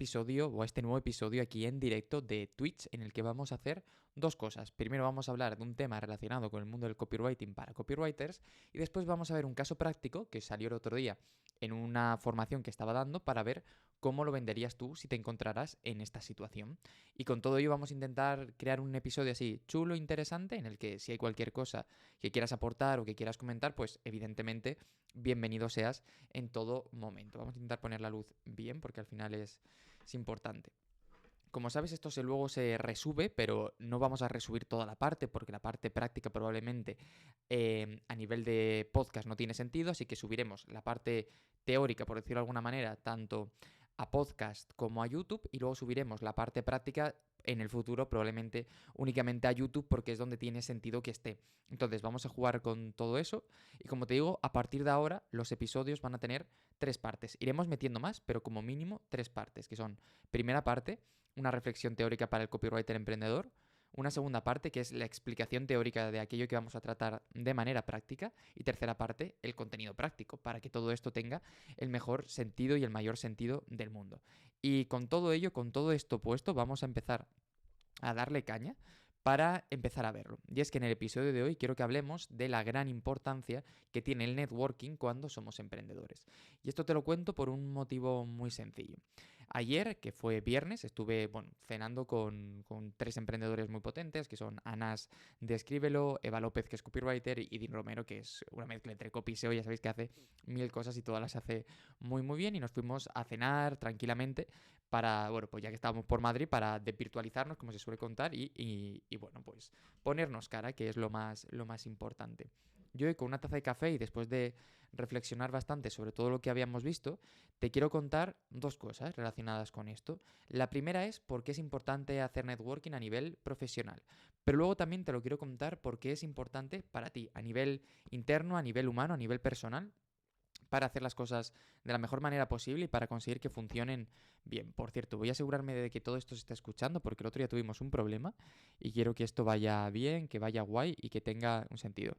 episodio o a este nuevo episodio aquí en directo de Twitch en el que vamos a hacer dos cosas. Primero vamos a hablar de un tema relacionado con el mundo del copywriting para copywriters y después vamos a ver un caso práctico que salió el otro día en una formación que estaba dando para ver cómo lo venderías tú si te encontraras en esta situación. Y con todo ello vamos a intentar crear un episodio así chulo, interesante, en el que si hay cualquier cosa que quieras aportar o que quieras comentar, pues evidentemente bienvenido seas en todo momento. Vamos a intentar poner la luz bien porque al final es importante. Como sabes, esto luego se resube, pero no vamos a resubir toda la parte, porque la parte práctica probablemente a nivel de podcast no tiene sentido, así que subiremos la parte teórica, por decirlo de alguna manera, tanto a podcast como a YouTube, y luego subiremos la parte práctica en el futuro probablemente únicamente a YouTube porque es donde tiene sentido que esté. Entonces vamos a jugar con todo eso y como te digo, a partir de ahora los episodios van a tener 3 partes. Iremos metiendo más, pero como mínimo 3 partes, que son primera parte, una reflexión teórica para el copywriter emprendedor, una segunda parte que es la explicación teórica de aquello que vamos a tratar de manera práctica y tercera parte, el contenido práctico, para que todo esto tenga el mejor sentido y el mayor sentido del mundo. Y con todo ello, con todo esto puesto, vamos a empezar a darle caña para empezar a verlo. Y es que en el episodio de hoy quiero que hablemos de la gran importancia que tiene el networking cuando somos emprendedores. Y esto te lo cuento por un motivo muy sencillo. Ayer, que fue viernes, estuve cenando con 3 emprendedores muy potentes, que son Anas de Escríbelo, Eva López, que es copywriter, y Dean Romero, que es una mezcla entre copy y SEO. Ya sabéis que hace 1000 cosas y todas las hace muy muy bien, y nos fuimos a cenar tranquilamente para, pues ya que estábamos por Madrid, para desvirtualizarnos, como se suele contar, y pues ponernos cara, que es lo más importante. Yo hoy con una taza de café y después de reflexionar bastante sobre todo lo que habíamos visto, te quiero contar 2 cosas relacionadas con esto. La primera es por qué es importante hacer networking a nivel profesional, pero luego también te lo quiero contar por qué es importante para ti, a nivel interno, a nivel humano, a nivel personal, para hacer las cosas de la mejor manera posible y para conseguir que funcionen bien. Por cierto, voy a asegurarme de que todo esto se está escuchando porque el otro día tuvimos un problema y quiero que esto vaya bien, que vaya guay y que tenga un sentido.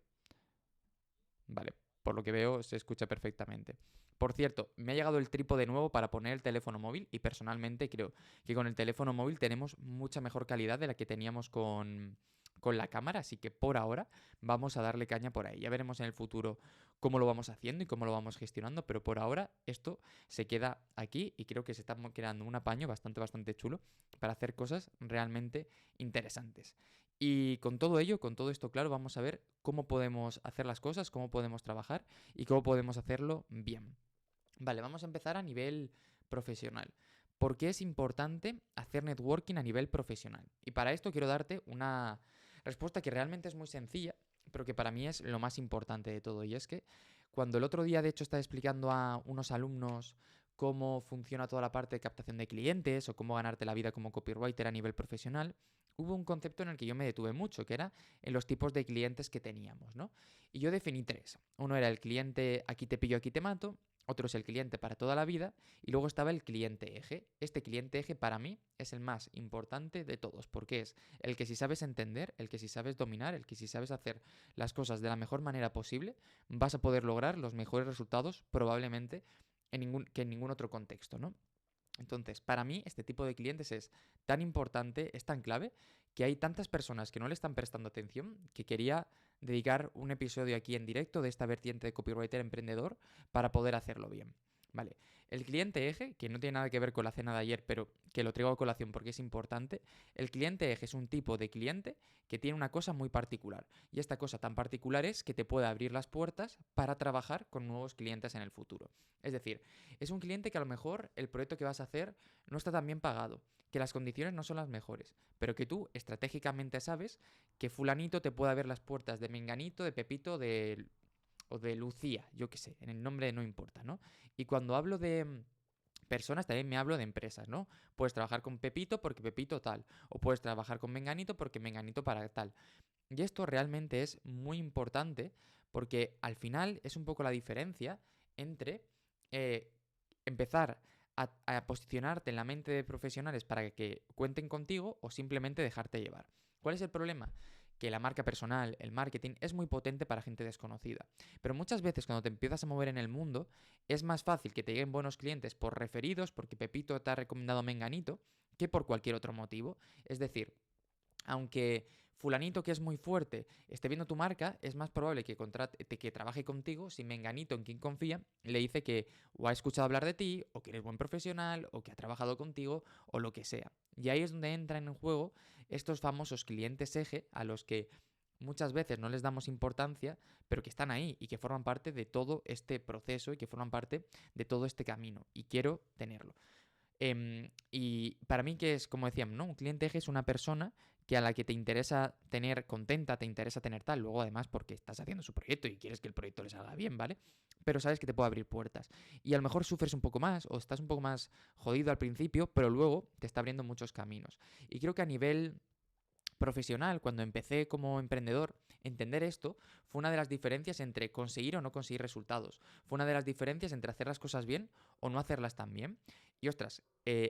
Vale, por lo que veo se escucha perfectamente. Por cierto, me ha llegado el trípode nuevo para poner el teléfono móvil y personalmente creo que con el teléfono móvil tenemos mucha mejor calidad de la que teníamos con la cámara, así que por ahora vamos a darle caña por ahí. Ya veremos en el futuro cómo lo vamos haciendo y cómo lo vamos gestionando, pero por ahora esto se queda aquí y creo que se está creando un apaño bastante chulo para hacer cosas realmente interesantes. Y con todo ello, con todo esto claro, vamos a ver cómo podemos hacer las cosas, cómo podemos trabajar y cómo podemos hacerlo bien. Vale, vamos a empezar a nivel profesional. ¿Por qué es importante hacer networking a nivel profesional? Y para esto quiero darte una respuesta que realmente es muy sencilla, pero que para mí es lo más importante de todo. Y es que cuando el otro día, de hecho, estaba explicando a unos alumnos cómo funciona toda la parte de captación de clientes o cómo ganarte la vida como copywriter a nivel profesional, hubo un concepto en el que yo me detuve mucho, que era en los tipos de clientes que teníamos, ¿no? Y yo definí 3. Uno era el cliente aquí te pillo, aquí te mato. Otro es el cliente para toda la vida y luego estaba el cliente eje. Este cliente eje para mí es el más importante de todos porque es el que si sabes entender, el que si sabes dominar, el que si sabes hacer las cosas de la mejor manera posible, vas a poder lograr los mejores resultados probablemente que en ningún otro contexto, ¿no? Entonces, para mí, este tipo de clientes es tan importante, es tan clave, que hay tantas personas que no le están prestando atención que quería dedicar un episodio aquí en directo de esta vertiente de copywriter emprendedor para poder hacerlo bien. Vale, el cliente eje, que no tiene nada que ver con la cena de ayer, pero que lo traigo a colación porque es importante, el cliente eje es un tipo de cliente que tiene una cosa muy particular. Y esta cosa tan particular es que te puede abrir las puertas para trabajar con nuevos clientes en el futuro. Es decir, es un cliente que a lo mejor el proyecto que vas a hacer no está tan bien pagado, que las condiciones no son las mejores, pero que tú estratégicamente sabes que fulanito te puede abrir las puertas de Menganito, de Pepito, o de Lucía, yo qué sé, en el nombre no importa, ¿no? Y cuando hablo de personas, también me hablo de empresas, ¿no? Puedes trabajar con Pepito porque Pepito tal, o puedes trabajar con Menganito porque Menganito para tal. Y esto realmente es muy importante porque al final es un poco la diferencia entre empezar a posicionarte en la mente de profesionales para que cuenten contigo o simplemente dejarte llevar. ¿Cuál es el problema? que la marca personal, el marketing, es muy potente para gente desconocida. Pero muchas veces cuando te empiezas a mover en el mundo, es más fácil que te lleguen buenos clientes por referidos, porque Pepito te ha recomendado Menganito, que por cualquier otro motivo. Es decir, aunque fulanito que es muy fuerte esté viendo tu marca, es más probable que trabaje contigo si Menganito, en quien confía, le dice que o ha escuchado hablar de ti, o que eres buen profesional, o que ha trabajado contigo, o lo que sea. Y ahí es donde entran en juego estos famosos clientes eje a los que muchas veces no les damos importancia, pero que están ahí y que forman parte de todo este proceso y que forman parte de todo este camino. Y quiero tenerlo. Y para mí, que es, como decíamos, ¿no? Un cliente eje es una persona que a la que te interesa tener contenta, te interesa tener tal, luego además porque estás haciendo su proyecto y quieres que el proyecto le salga bien, ¿vale? Pero sabes que te puede abrir puertas. Y a lo mejor sufres un poco más o estás un poco más jodido al principio, pero luego te está abriendo muchos caminos. Y creo que a nivel profesional, cuando empecé como emprendedor, entender esto fue una de las diferencias entre conseguir o no conseguir resultados. Fue una de las diferencias entre hacer las cosas bien o no hacerlas tan bien. Y ostras,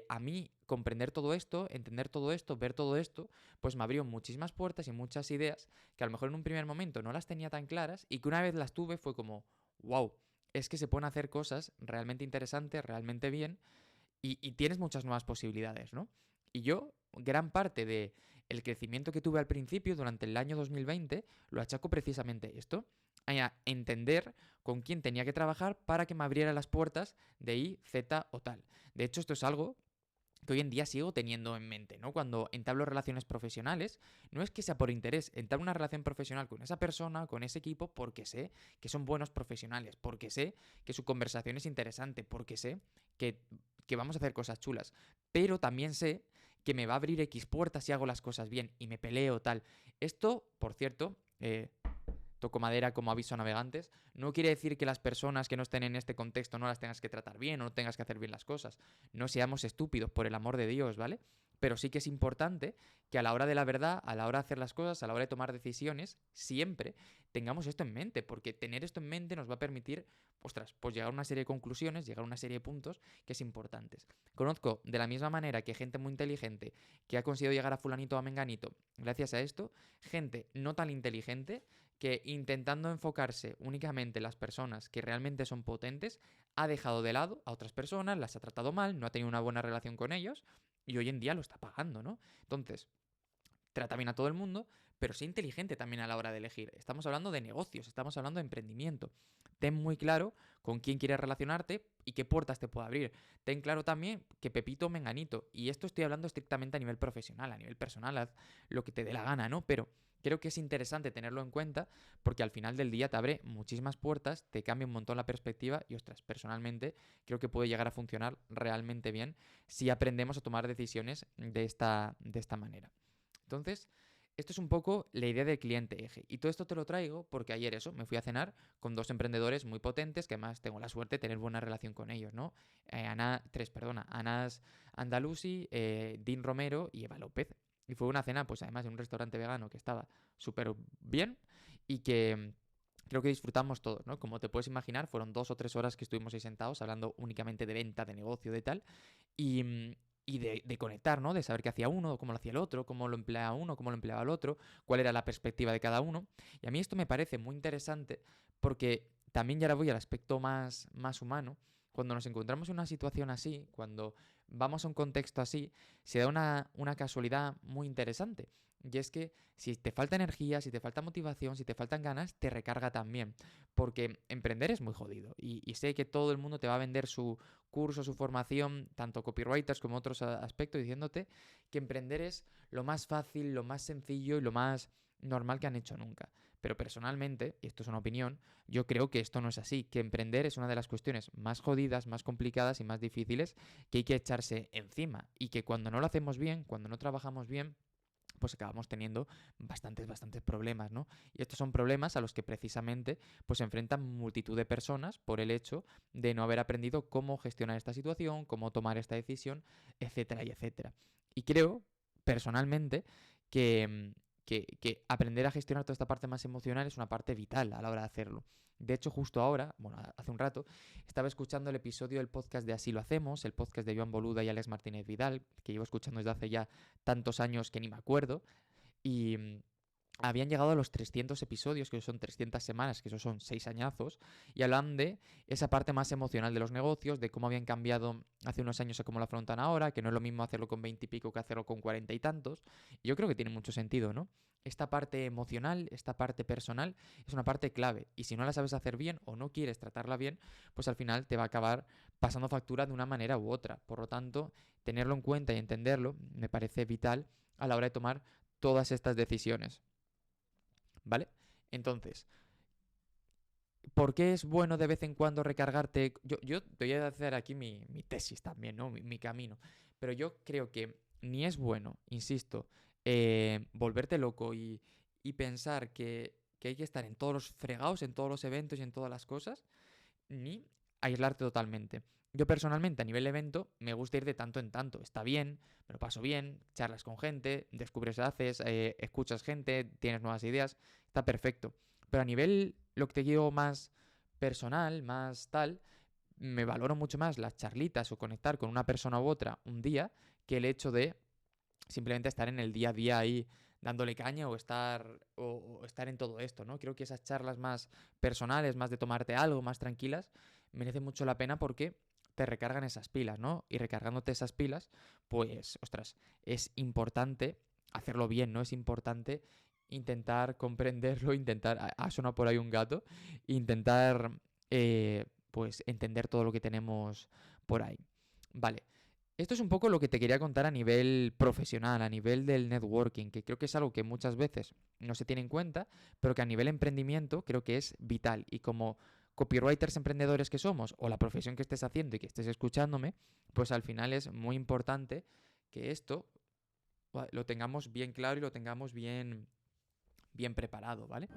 a mí comprender todo esto, entender todo esto, ver todo esto, pues me abrió muchísimas puertas y muchas ideas que a lo mejor en un primer momento no las tenía tan claras y que una vez las tuve fue como, wow, es que se pueden hacer cosas realmente interesantes, realmente bien y tienes muchas nuevas posibilidades, ¿no? Y yo, gran parte de el crecimiento que tuve al principio, durante el año 2020, lo achaco precisamente a esto, a entender con quién tenía que trabajar para que me abriera las puertas de I, Z o tal. De hecho, esto es algo que hoy en día sigo teniendo en mente, ¿no? Cuando entablo relaciones profesionales, no es que sea por interés, entablo una relación profesional con esa persona, con ese equipo, porque sé que son buenos profesionales, porque sé que su conversación es interesante, porque sé que, que vamos a hacer cosas chulas, pero también sé que me va a abrir X puertas si hago las cosas bien y me peleo tal. Esto, por cierto, toco madera como aviso a navegantes, no quiere decir que las personas que no estén en este contexto no las tengas que tratar bien o no tengas que hacer bien las cosas. No seamos estúpidos, por el amor de Dios, ¿vale? Pero sí que es importante que a la hora de la verdad, a la hora de hacer las cosas, a la hora de tomar decisiones, siempre tengamos esto en mente, porque tener esto en mente nos va a permitir, ostras, pues llegar a una serie de conclusiones, llegar a una serie de puntos que es importantes. Conozco de la misma manera que gente muy inteligente que ha conseguido llegar a fulanito o a menganito gracias a esto, gente no tan inteligente que intentando enfocarse únicamente en las personas que realmente son potentes, ha dejado de lado a otras personas, las ha tratado mal, no ha tenido una buena relación con ellos y hoy en día lo está pagando, ¿no? Entonces, trata bien a todo el mundo, pero sé inteligente también a la hora de elegir. Estamos hablando de negocios, estamos hablando de emprendimiento. Ten muy claro con quién quieres relacionarte y qué puertas te puede abrir. Ten claro también que Pepito Menganito, y esto estoy hablando estrictamente a nivel profesional, a nivel personal, haz lo que te dé la gana, ¿no? Pero creo que es interesante tenerlo en cuenta porque al final del día te abre muchísimas puertas, te cambia un montón la perspectiva y, ostras, personalmente creo que puede llegar a funcionar realmente bien si aprendemos a tomar decisiones de esta manera. Entonces, esto es un poco la idea del cliente eje. Y todo esto te lo traigo porque ayer eso, me fui a cenar con dos emprendedores muy potentes que además tengo la suerte de tener buena relación con ellos, ¿no? Anas Andalusi, Dean Romero y Eva López. Y fue una cena, pues además en un restaurante vegano que estaba súper bien y que creo que disfrutamos todos, ¿no? Como te puedes imaginar, fueron 2 o 3 horas que estuvimos ahí sentados hablando únicamente de venta, de negocio, de tal. Y de conectar, ¿no? De saber qué hacía uno, cómo lo hacía el otro, cómo lo empleaba uno, cómo lo empleaba el otro, cuál era la perspectiva de cada uno. Y a mí esto me parece muy interesante porque también ya ahora voy al aspecto más humano. Cuando nos encontramos en una situación así, cuando vamos a un contexto así, se da una casualidad muy interesante. Y es que si te falta energía, si te falta motivación, si te faltan ganas, te recarga también. Porque emprender es muy jodido. Y sé que todo el mundo te va a vender su curso, su formación, tanto copywriters como otros aspectos, diciéndote que emprender es lo más fácil, lo más sencillo y lo más normal que han hecho nunca. Pero personalmente, y esto es una opinión, yo creo que esto no es así, que emprender es una de las cuestiones más jodidas, más complicadas y más difíciles que hay que echarse encima. Y que cuando no lo hacemos bien, cuando no trabajamos bien, pues acabamos teniendo bastantes problemas, ¿no? Y estos son problemas a los que precisamente pues se enfrentan multitud de personas por el hecho de no haber aprendido cómo gestionar esta situación, cómo tomar esta decisión, etcétera y etcétera. Y creo, personalmente, que aprender a gestionar toda esta parte más emocional es una parte vital a la hora de hacerlo. De hecho, justo ahora, bueno, hace un rato, estaba escuchando el episodio del podcast de Así lo hacemos, el podcast de Joan Boluda y Alex Martínez Vidal, que llevo escuchando desde hace ya tantos años que ni me acuerdo. Y habían llegado a los 300 episodios, que son 300 semanas, que esos son 6 añazos, y hablan de esa parte más emocional de los negocios, de cómo habían cambiado hace unos años a cómo lo afrontan ahora, que no es lo mismo hacerlo con 20 y pico que hacerlo con 40 y tantos. Y yo creo que tiene mucho sentido, ¿no? Esta parte emocional, esta parte personal, es una parte clave. Y si no la sabes hacer bien o no quieres tratarla bien, pues al final te va a acabar pasando factura de una manera u otra. Por lo tanto, tenerlo en cuenta y entenderlo me parece vital a la hora de tomar todas estas decisiones. ¿Vale? Entonces, ¿por qué es bueno de vez en cuando recargarte? Yo te voy a hacer aquí mi tesis también, ¿no? Mi camino. Pero yo creo que ni es bueno, insisto, volverte loco y pensar que hay que estar en todos los fregados, en todos los eventos y en todas las cosas, ni aislarte totalmente. Yo personalmente a nivel evento me gusta ir de tanto en tanto. Está bien, me lo paso bien, charlas con gente, descubres haces, escuchas gente, tienes nuevas ideas, está perfecto. Pero a nivel, lo que te digo más personal, más tal, me valoro mucho más las charlitas o conectar con una persona u otra un día que el hecho de simplemente estar en el día a día ahí dándole caña o estar en todo esto, ¿no? Creo que esas charlas más personales, más de tomarte algo, más tranquilas, merecen mucho la pena porque te recargan esas pilas, ¿no? Y recargándote esas pilas, pues, ostras, es importante hacerlo bien, ¿no? Es importante intentar comprenderlo, intentar, ha sonado por ahí un gato, intentar, pues, entender todo lo que tenemos por ahí. Vale, esto es un poco lo que te quería contar a nivel profesional, a nivel del networking, que creo que es algo que muchas veces no se tiene en cuenta, pero que a nivel emprendimiento creo que es vital. Y como copywriters emprendedores que somos, o la profesión que estés haciendo y que estés escuchándome, pues al final es muy importante que esto lo tengamos bien claro y lo tengamos bien preparado, ¿vale?